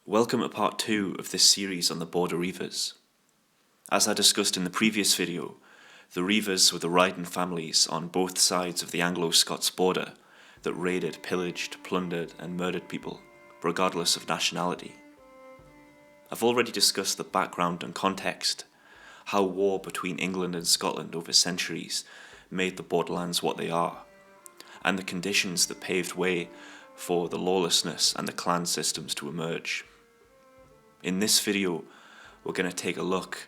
Welcome to part 2 of this series on the border reavers. As I discussed in the previous video, the reavers were the riding families on both sides of the Anglo-Scots border that raided, pillaged, plundered and murdered people, regardless of nationality. I've already discussed the background and context, how war between England and Scotland over centuries made the borderlands what they are, and the conditions that paved way for the lawlessness and the clan systems to emerge. In this video, we're going to take a look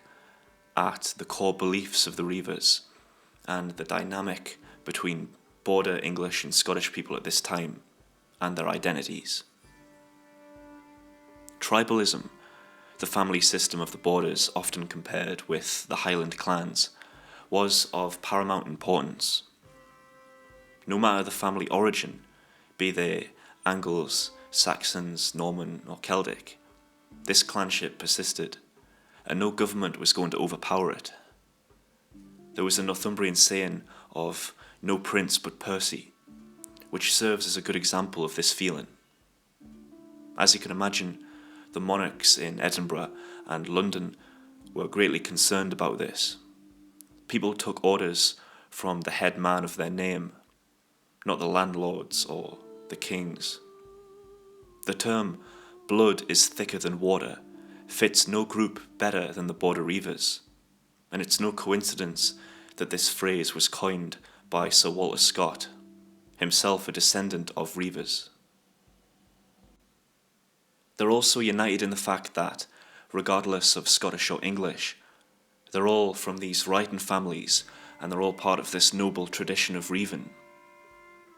at the core beliefs of the reavers and the dynamic between border English and Scottish people at this time and their identities. Tribalism, the family system of the borders often compared with the Highland clans, was of paramount importance. No matter the family origin, be they Angles, Saxons, Norman or Celtic, this clanship persisted, and no government was going to overpower it. There was a Northumbrian saying of "no prince but Percy," which serves as a good example of this feeling. As you can imagine, the monarchs in Edinburgh and London were greatly concerned about this. People took orders from the head man of their name, not the landlords or the kings. The term "blood is thicker than water" fits no group better than the border reavers, and it's no coincidence that this phrase was coined by Sir Walter Scott, himself a descendant of reavers. They're also united in the fact that, regardless of Scottish or English, they're all from these riding families and they're all part of this noble tradition of reaving.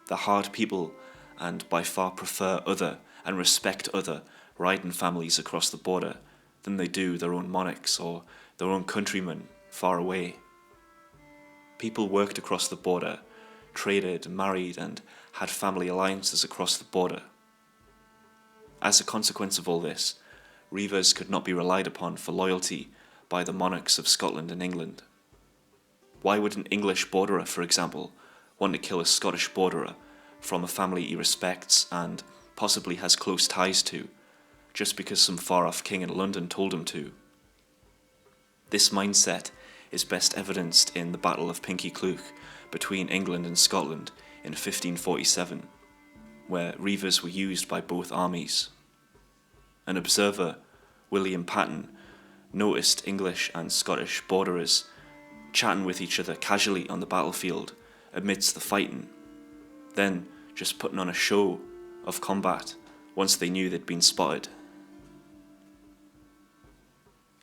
They're hard people and by far prefer other and respect other riding families across the border than they do their own monarchs or their own countrymen far away. People worked across the border, traded, married and had family alliances across the border. As a consequence of all this, reavers could not be relied upon for loyalty by the monarchs of Scotland and England. Why would an English borderer, for example, want to kill a Scottish borderer from a family he respects and possibly has close ties to, just because some far-off king in London told him to? This mindset is best evidenced in the Battle of Pinkie Cleugh between England and Scotland in 1547, where reavers were used by both armies. An observer, William Patten, noticed English and Scottish borderers chatting with each other casually on the battlefield amidst the fighting, then just putting on a show of combat once they knew they'd been spotted.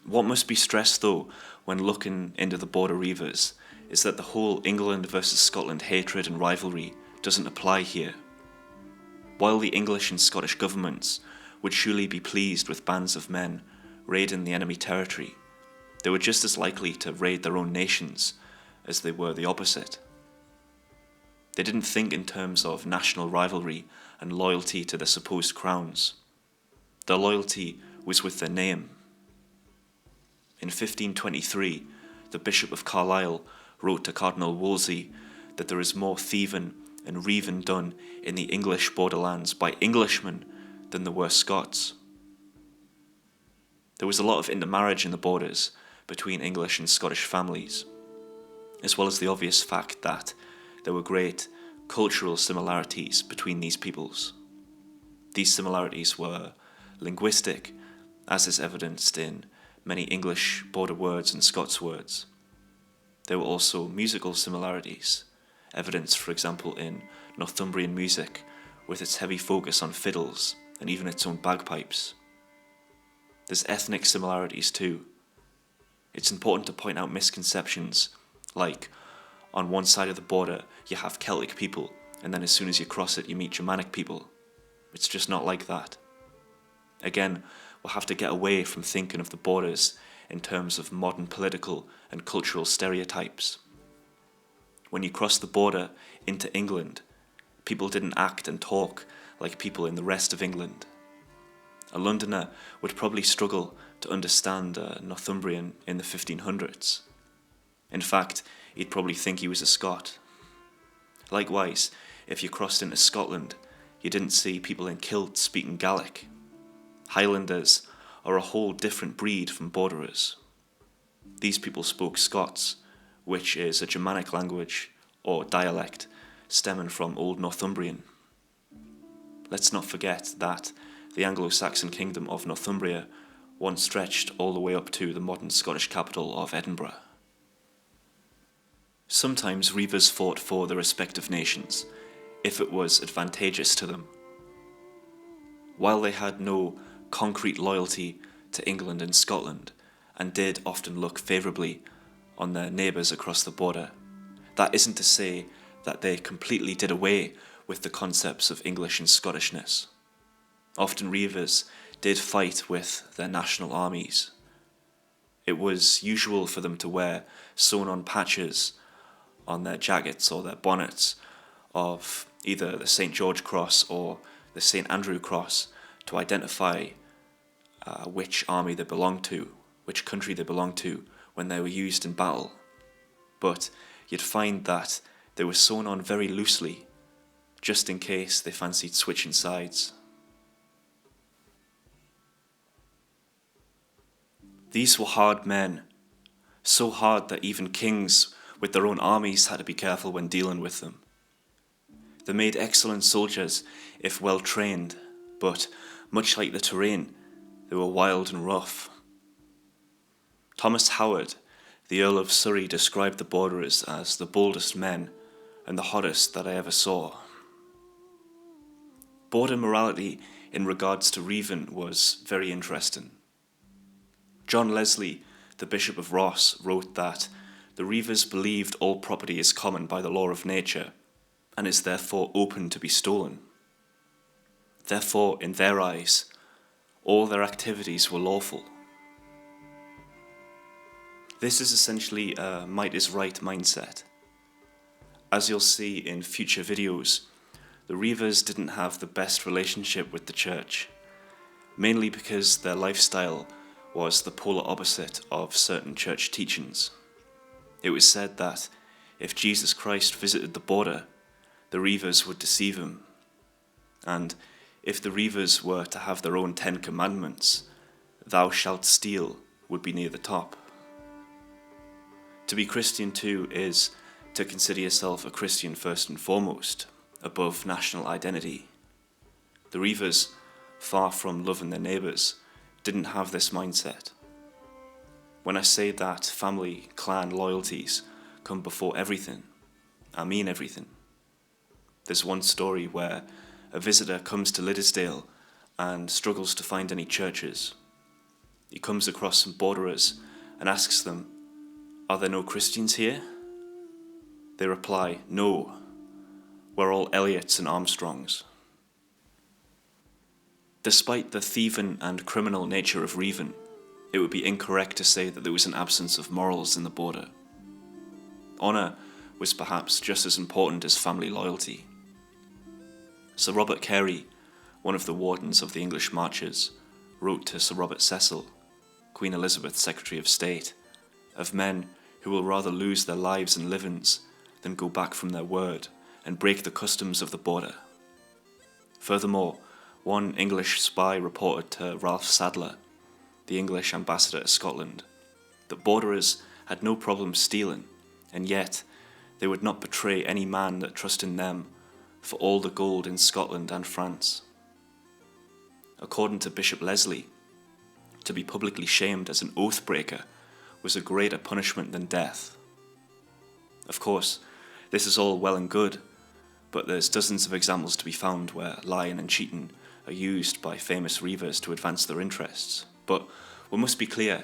What must be stressed though when looking into the border reavers is that the whole England versus Scotland hatred and rivalry doesn't apply here. While the English and Scottish governments would surely be pleased with bands of men raiding the enemy territory, they were just as likely to raid their own nations as they were the opposite. They didn't think in terms of national rivalry and loyalty to their supposed crowns. Their loyalty was with their name. In 1523, the Bishop of Carlisle wrote to Cardinal Wolsey that there is more thieving and reaving done in the English borderlands by Englishmen than there were Scots. There was a lot of intermarriage in the borders between English and Scottish families, as well as the obvious fact that there were great cultural similarities between these peoples. These similarities were linguistic, as is evidenced in many English border words and Scots words. There were also musical similarities, evidenced for example in Northumbrian music with its heavy focus on fiddles and even its own bagpipes. There's ethnic similarities too. It's important to point out misconceptions like, on one side of the border you have Celtic people and then as soon as you cross it you meet Germanic people. It's just not like that. Again, we'll have to get away from thinking of the borders in terms of modern political and cultural stereotypes. When you cross the border into England, people didn't act and talk like people in the rest of England. A Londoner would probably struggle to understand a Northumbrian in the 1500s. In fact, he'd probably think he was a Scot. Likewise, if you crossed into Scotland, you didn't see people in kilts speaking Gaelic. Highlanders are a whole different breed from Borderers. These people spoke Scots, which is a Germanic language or dialect stemming from Old Northumbrian. Let's not forget that the Anglo-Saxon kingdom of Northumbria once stretched all the way up to the modern Scottish capital of Edinburgh. Sometimes reavers fought for the respective nations, if it was advantageous to them. While they had no concrete loyalty to England and Scotland, and did often look favourably on their neighbours across the border, that isn't to say that they completely did away with the concepts of English and Scottishness. Often reavers did fight with their national armies. It was usual for them to wear sewn-on patches on their jackets or their bonnets of either the St. George Cross or the St. Andrew Cross to identify which army they belonged to, which country they belonged to when they were used in battle. But you'd find that they were sewn on very loosely, just in case they fancied switching sides. These were hard men, so hard that even kings with their own armies had to be careful when dealing with them. They made excellent soldiers if well trained, but much like the terrain, they were wild and rough. Thomas Howard, the Earl of Surrey, described the Borderers as the boldest men and the hottest that I ever saw. Border morality in regards to reaving was very interesting. John Leslie, the Bishop of Ross, wrote that the reavers believed all property is common by the law of nature and is therefore open to be stolen. Therefore, in their eyes, all their activities were lawful. This is essentially a might is right mindset. As you'll see in future videos, the reavers didn't have the best relationship with the church, mainly because their lifestyle was the polar opposite of certain church teachings. It was said that if Jesus Christ visited the border, the reavers would deceive him, and if the reavers were to have their own 10 commandments, thou shalt steal would be near the top. To be Christian too is to consider yourself a Christian first and foremost, above national identity. The reavers, far from loving their neighbours, didn't have this mindset. When I say that family, clan loyalties come before everything, I mean everything. There's one story where a visitor comes to Liddesdale and struggles to find any churches. He comes across some Borderers and asks them, "Are there no Christians here?" They reply, "No, we're all Elliots and Armstrongs." Despite the thieving and criminal nature of reaving, it would be incorrect to say that there was an absence of morals in the border. Honour was perhaps just as important as family loyalty. Sir Robert Carey, one of the wardens of the English marches, wrote to Sir Robert Cecil, Queen Elizabeth's Secretary of State, of men who will rather lose their lives and livings than go back from their word and break the customs of the border. Furthermore, one English spy reported to Ralph Sadler, the English ambassador to Scotland, that Borderers had no problem stealing, and yet they would not betray any man that trusted in them for all the gold in Scotland and France. According to Bishop Leslie, to be publicly shamed as an oath-breaker was a greater punishment than death. Of course, this is all well and good, but there's dozens of examples to be found where lying and cheating are used by famous reavers to advance their interests. But we must be clear,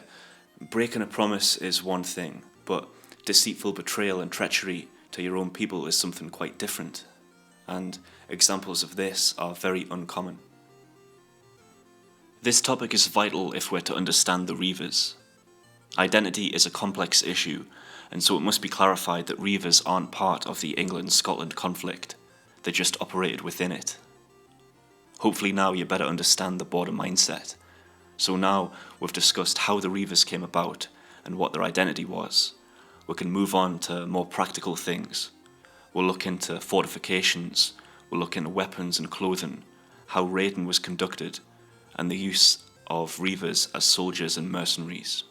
breaking a promise is one thing, but deceitful betrayal and treachery to your own people is something quite different, and examples of this are very uncommon. This topic is vital if we're to understand the reavers. Identity is a complex issue, and so it must be clarified that reavers aren't part of the England-Scotland conflict, they just operated within it. Hopefully now you better understand the border mindset. So now we've discussed how the reavers came about and what their identity was, we can move on to more practical things. We'll look into fortifications, we'll look into weapons and clothing, how raiding was conducted, and the use of reavers as soldiers and mercenaries.